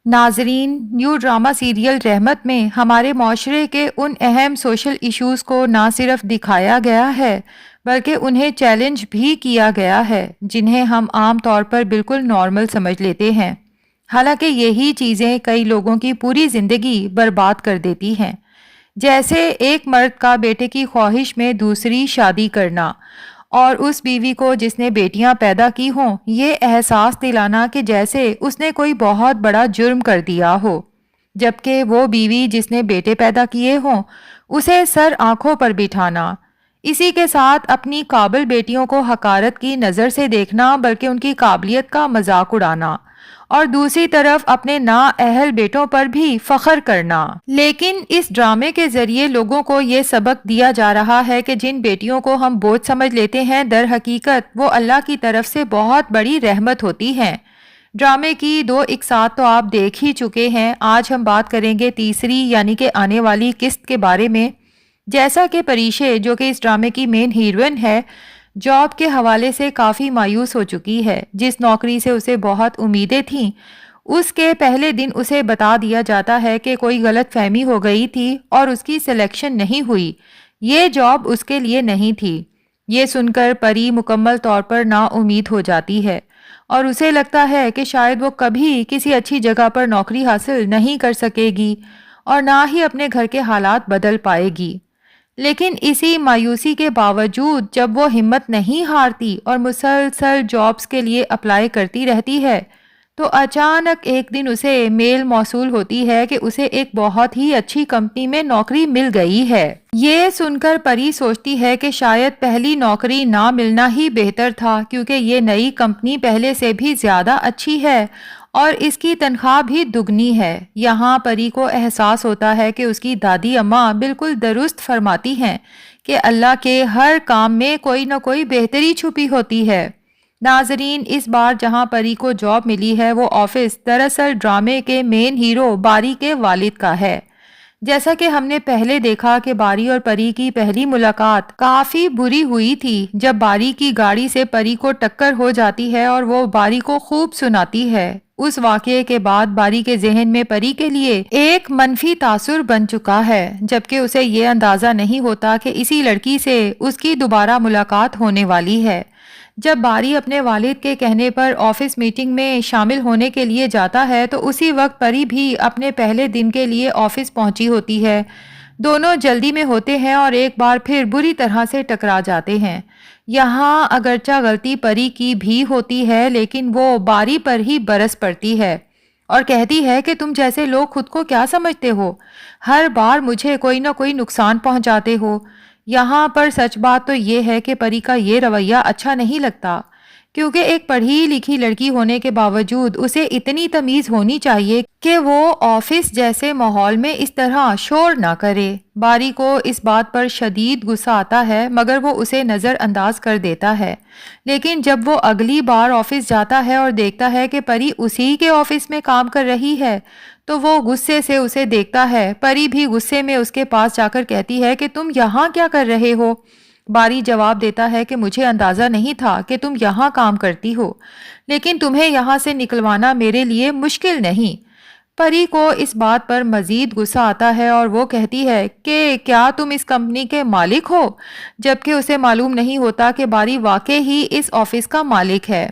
ناظرین، new drama serial رحمت میں ہمارے معاشرے کے ان اہم سوشل ایشوز کو نہ صرف دکھایا گیا ہے بلکہ انہیں چیلنج بھی کیا گیا ہے، جنہیں ہم عام طور پر بالکل نارمل سمجھ لیتے ہیں، حالانکہ یہی چیزیں کئی لوگوں کی پوری زندگی برباد کر دیتی ہیں۔ جیسے ایک مرد کا بیٹے کی خواہش میں دوسری شادی کرنا، اور اس بیوی کو جس نے بیٹیاں پیدا کی ہوں یہ احساس دلانا کہ جیسے اس نے کوئی بہت بڑا جرم کر دیا ہو، جبکہ وہ بیوی جس نے بیٹے پیدا کیے ہوں اسے سر آنکھوں پر بٹھانا، اسی کے ساتھ اپنی قابل بیٹیوں کو حقارت کی نظر سے دیکھنا بلکہ ان کی قابلیت کا مذاق اڑانا، اور دوسری طرف اپنے نااہل بیٹوں پر بھی فخر کرنا۔ لیکن اس ڈرامے کے ذریعے لوگوں کو یہ سبق دیا جا رہا ہے کہ جن بیٹیوں کو ہم بوجھ سمجھ لیتے ہیں در حقیقت وہ اللہ کی طرف سے بہت بڑی رحمت ہوتی ہیں۔ ڈرامے کی دو اقساط تو آپ دیکھ ہی چکے ہیں، آج ہم بات کریں گے تیسری یعنی کہ آنے والی قسط کے بارے میں۔ جیسا کہ پریشے جو کہ اس ڈرامے کی مین ہیروئن ہے، جاب کے حوالے سے کافی مایوس ہو چکی ہے۔ جس نوکری سے اسے بہت امیدیں تھیں، اس کے پہلے دن اسے بتا دیا جاتا ہے کہ کوئی غلط فہمی ہو گئی تھی اور اس کی سلیکشن نہیں ہوئی، یہ جاب اس کے لیے نہیں تھی۔ یہ سن کر پری مکمل طور پر نا امید ہو جاتی ہے اور اسے لگتا ہے کہ شاید وہ کبھی کسی اچھی جگہ پر نوکری حاصل نہیں کر سکے گی اور نہ ہی اپنے گھر کے حالات بدل پائے گی۔ لیکن اسی مایوسی کے باوجود جب وہ ہمت نہیں ہارتی اور مسلسل جابز کے لیے اپلائی کرتی رہتی ہے تو اچانک ایک دن اسے میل موصول ہوتی ہے کہ اسے ایک بہت ہی اچھی کمپنی میں نوکری مل گئی ہے۔ یہ سن کر پری سوچتی ہے کہ شاید پہلی نوکری نہ ملنا ہی بہتر تھا، کیونکہ یہ نئی کمپنی پہلے سے بھی زیادہ اچھی ہے اور اس کی تنخواہ بھی دگنی ہے۔ یہاں پری کو احساس ہوتا ہے کہ اس کی دادی اماں بالکل درست فرماتی ہیں کہ اللہ کے ہر کام میں کوئی نہ کوئی بہتری چھپی ہوتی ہے۔ ناظرین، اس بار جہاں پری کو جاب ملی ہے وہ آفس دراصل ڈرامے کے مین ہیرو باری کے والد کا ہے۔ جیسا کہ ہم نے پہلے دیکھا کہ باری اور پری کی پہلی ملاقات کافی بری ہوئی تھی، جب باری کی گاڑی سے پری کو ٹکر ہو جاتی ہے اور وہ باری کو خوب سناتی ہے۔ اس واقعے کے بعد باری کے ذہن میں پری کے لیے ایک منفی تاثر بن چکا ہے، جبکہ اسے یہ اندازہ نہیں ہوتا کہ اسی لڑکی سے اس کی دوبارہ ملاقات ہونے والی ہے۔ جب باری اپنے والد کے کہنے پر آفس میٹنگ میں شامل ہونے کے لیے جاتا ہے تو اسی وقت پری بھی اپنے پہلے دن کے لیے آفس پہنچی ہوتی ہے۔ دونوں جلدی میں ہوتے ہیں اور ایک بار پھر بری طرح سے ٹکرا جاتے ہیں۔ یہاں اگرچہ غلطی پری کی بھی ہوتی ہے لیکن وہ باری پر ہی برس پڑتی ہے اور کہتی ہے کہ تم جیسے لوگ خود کو کیا سمجھتے ہو، ہر بار مجھے کوئی نہ کوئی نقصان پہنچاتے ہو۔ یہاں پر سچ بات تو یہ ہے کہ پری کا یہ رویہ اچھا نہیں لگتا، کیونکہ ایک پڑھی لکھی لڑکی ہونے کے باوجود اسے اتنی تمیز ہونی چاہیے کہ وہ آفس جیسے ماحول میں اس طرح شور نہ کرے۔ باری کو اس بات پر شدید غصہ آتا ہے مگر وہ اسے نظر انداز کر دیتا ہے، لیکن جب وہ اگلی بار آفس جاتا ہے اور دیکھتا ہے کہ پری اسی کے آفس میں کام کر رہی ہے تو وہ غصے سے اسے دیکھتا ہے۔ پری بھی غصے میں اس کے پاس جا کر کہتی ہے کہ تم یہاں کیا کر رہے ہو؟ باری جواب دیتا ہے کہ مجھے اندازہ نہیں تھا کہ تم یہاں کام کرتی ہو، لیکن تمہیں یہاں سے نکلوانا میرے لیے مشکل نہیں۔ پری کو اس بات پر مزید غصہ آتا ہے اور وہ کہتی ہے کہ کیا تم اس کمپنی کے مالک ہو، جبکہ اسے معلوم نہیں ہوتا کہ باری واقعی ہی اس آفس کا مالک ہے۔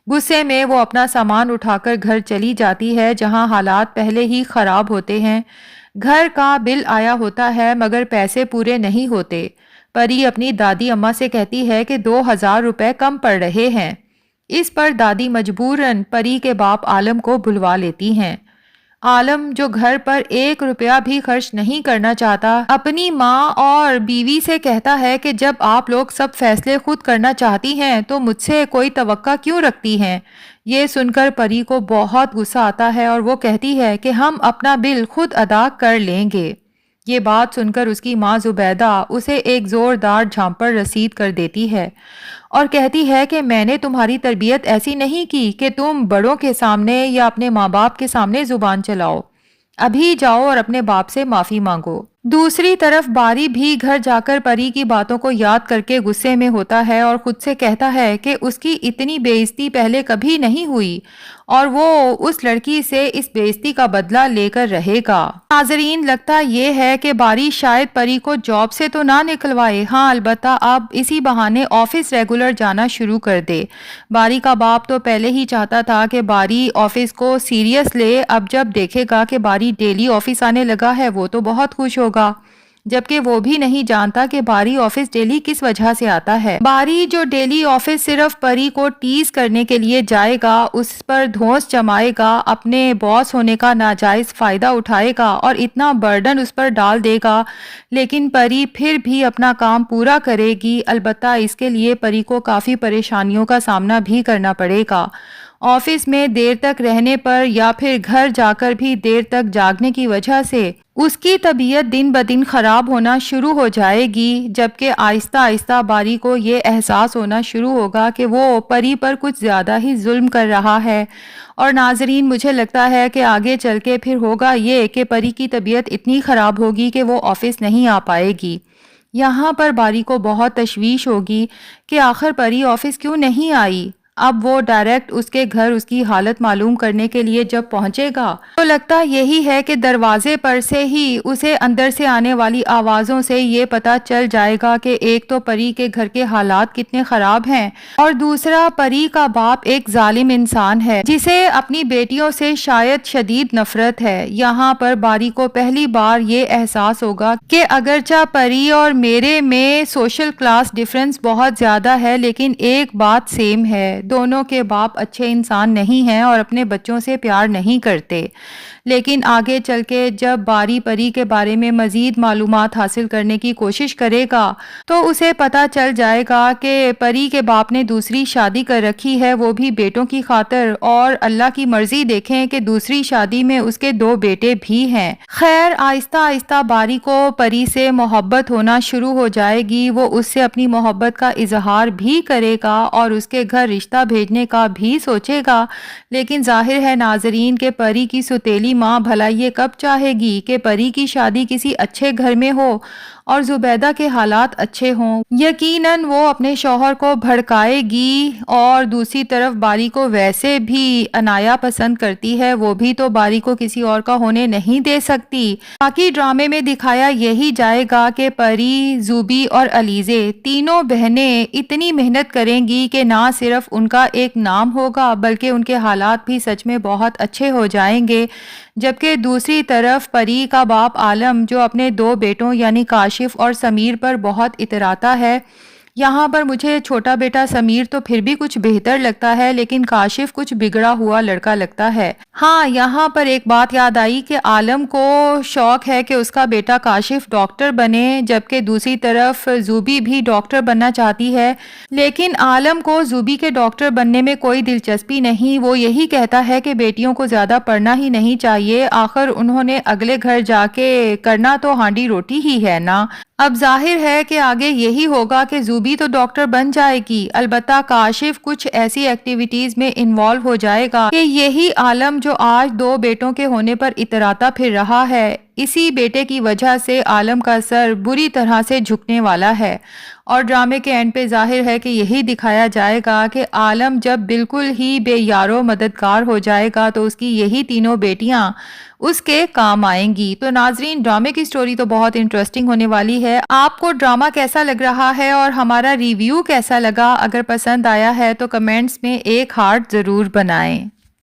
غصے میں وہ اپنا سامان اٹھا کر گھر چلی جاتی ہے جہاں حالات پہلے ہی خراب ہوتے ہیں۔ گھر کا بل آیا ہوتا ہے مگر پیسے پورے نہیں ہوتے۔ پری اپنی دادی اماں سے کہتی ہے کہ 2000 روپے کم پڑ رہے ہیں۔ اس پر دادی مجبوراً پری کے باپ عالم کو بلوا لیتی ہیں۔ عالم جو گھر پر 1 روپیہ بھی خرچ نہیں کرنا چاہتا، اپنی ماں اور بیوی سے کہتا ہے کہ جب آپ لوگ سب فیصلے خود کرنا چاہتی ہیں تو مجھ سے کوئی توقع کیوں رکھتی ہیں؟ یہ سن کر پری کو بہت غصہ آتا ہے اور وہ کہتی ہے کہ ہم اپنا بل خود ادا کر لیں گے۔ یہ بات سن کر اس کی ماں زبیدہ اسے ایک زوردار جھامپڑ رسید کر دیتی ہے اور کہتی ہے کہ میں نے تمہاری تربیت ایسی نہیں کی کہ تم بڑوں کے سامنے یا اپنے ماں باپ کے سامنے زبان چلاؤ۔ ابھی جاؤ اور اپنے باپ سے معافی مانگو۔ دوسری طرف باری بھی گھر جا کر پری کی باتوں کو یاد کر کے غصے میں ہوتا ہے اور خود سے کہتا ہے کہ اس کی اتنی بے عزتی پہلے کبھی نہیں ہوئی اور وہ اس لڑکی سے اس بےعزتی کا بدلہ لے کر رہے گا۔ ناظرین، لگتا یہ ہے کہ باری شاید پری کو جاب سے تو نہ نکلوائے، ہاں البتہ اب اسی بہانے آفس ریگولر جانا شروع کر دے۔ باری کا باپ تو پہلے ہی چاہتا تھا کہ باری آفس کو سیریس لے، اب جب دیکھے گا کہ باری ڈیلی آفس آنے لگا ہے وہ تو بہت خوش ہوگا، جبکہ وہ بھی نہیں جانتا کہ باری آفس ڈیلی کس وجہ سے آتا ہے۔ باری جو ڈیلی آفس صرف پری کو ٹیز کرنے کے لیے جائے گا، اس پر دھونس جمائے گا، اپنے باس ہونے کا ناجائز فائدہ اٹھائے گا اور اتنا برڈن اس پر ڈال دے گا، لیکن پری پھر بھی اپنا کام پورا کرے گی۔ البتہ اس کے لیے پری کو کافی پریشانیوں کا سامنا بھی کرنا پڑے گا۔ آفس میں دیر تک رہنے پر یا پھر گھر جا کر بھی دیر تک جاگنے کی وجہ سے اس کی طبیعت دن بدن خراب ہونا شروع ہو جائے گی، جبکہ آہستہ آہستہ باری کو یہ احساس ہونا شروع ہوگا کہ وہ پری پر کچھ زیادہ ہی ظلم کر رہا ہے۔ اور ناظرین، مجھے لگتا ہے کہ آگے چل کے پھر ہوگا یہ کہ پری کی طبیعت اتنی خراب ہوگی کہ وہ آفس نہیں آ پائے گی۔ یہاں پر باری کو بہت تشویش ہوگی کہ آخر پری آفس کیوں نہیں آئی۔ اب وہ ڈائریکٹ اس کے گھر اس کی حالت معلوم کرنے کے لیے جب پہنچے گا تو لگتا یہی ہے کہ دروازے پر سے ہی اسے اندر سے آنے والی آوازوں سے یہ پتا چل جائے گا کہ ایک تو پری کے گھر کے حالات کتنے خراب ہیں اور دوسرا پری کا باپ ایک ظالم انسان ہے جسے اپنی بیٹیوں سے شاید شدید نفرت ہے۔ یہاں پر باری کو پہلی بار یہ احساس ہوگا کہ اگرچہ پری اور میرے میں سوشل کلاس ڈیفرنس بہت زیادہ ہے، لیکن ایک بات سیم ہے، دونوں کے باپ اچھے انسان نہیں ہیں اور اپنے بچوں سے پیار نہیں کرتے۔ لیکن آگے چل کے جب باری پری کے بارے میں مزید معلومات حاصل کرنے کی کوشش کرے گا تو اسے پتا چل جائے گا کہ پری کے باپ نے دوسری شادی کر رکھی ہے، وہ بھی بیٹوں کی خاطر، اور اللہ کی مرضی دیکھیں کہ دوسری شادی میں اس کے 2 بیٹے بھی ہیں۔ خیر، آہستہ آہستہ باری کو پری سے محبت ہونا شروع ہو جائے گی، وہ اس سے اپنی محبت کا اظہار بھی کرے گا اور اس کے گھر رشتہ بھیجنے کا بھی سوچے گا، لیکن ظاہر ہے ناظرین کہ پری کی سوتیلی ماں بھلا یہ کب چاہے گی کہ پری کی شادی کسی اچھے گھر میں ہو اور زبیدہ کے حالات اچھے ہوں۔ یقیناً وہ اپنے شوہر کو بھڑکائے گی، اور دوسری طرف باری کو ویسے بھی عنایا پسند کرتی ہے، وہ بھی تو باری کو کسی اور کا ہونے نہیں دے سکتی۔ باقی ڈرامے میں دکھایا یہی جائے گا کہ پری، زوبی اور علیزے تینوں بہنیں اتنی محنت کریں گی کہ نہ صرف ان کا ایک نام ہوگا بلکہ ان کے حالات بھی سچ میں بہت اچھے ہو جائیں گے، جبکہ دوسری طرف پری کا باپ عالم جو اپنے 2 بیٹوں یعنی کاشف اور سمیر پر بہت اتراتا ہے۔ یہاں پر مجھے چھوٹا بیٹا سمیر تو پھر بھی کچھ بہتر لگتا ہے، لیکن کاشف کچھ بگڑا ہوا لڑکا لگتا ہے۔ ہاں، یہاں پر ایک بات یاد آئی کہ عالم کو شوق ہے کہ اس کا بیٹا کاشف ڈاکٹر بنے، جبکہ دوسری طرف زوبی بھی ڈاکٹر بننا چاہتی ہے، لیکن عالم کو زوبی کے ڈاکٹر بننے میں کوئی دلچسپی نہیں۔ وہ یہی کہتا ہے کہ بیٹیوں کو زیادہ پڑھنا ہی نہیں چاہیے، آخر انہوں نے اگلے گھر جا کے کرنا تو ہانڈی روٹی ہی ہے نا۔ اب ظاہر ہے کہ آگے یہی ہوگا کہ زوبی تو ڈاکٹر بن جائے گی، البتہ کاشف کچھ ایسی ایکٹیویٹیز میں انوالو ہو جائے گا کہ یہی عالم جو آج 2 بیٹوں کے ہونے پر اتراتا پھر رہا ہے، اسی بیٹے کی وجہ سے عالم کا سر بری طرح سے جھکنے والا ہے۔ اور ڈرامے کے اینڈ پہ ظاہر ہے کہ یہی دکھایا جائے گا کہ عالم جب بالکل ہی بے یارو مددگار ہو جائے گا تو اس کی یہی تینوں بیٹیاں اس کے کام آئیں گی۔ تو ناظرین، ڈرامے کی سٹوری تو بہت انٹرسٹنگ ہونے والی ہے۔ آپ کو ڈرامہ کیسا لگ رہا ہے اور ہمارا ریویو کیسا لگا؟ اگر پسند آیا ہے تو کمنٹس میں ایک ہارٹ ضرور بنائیں۔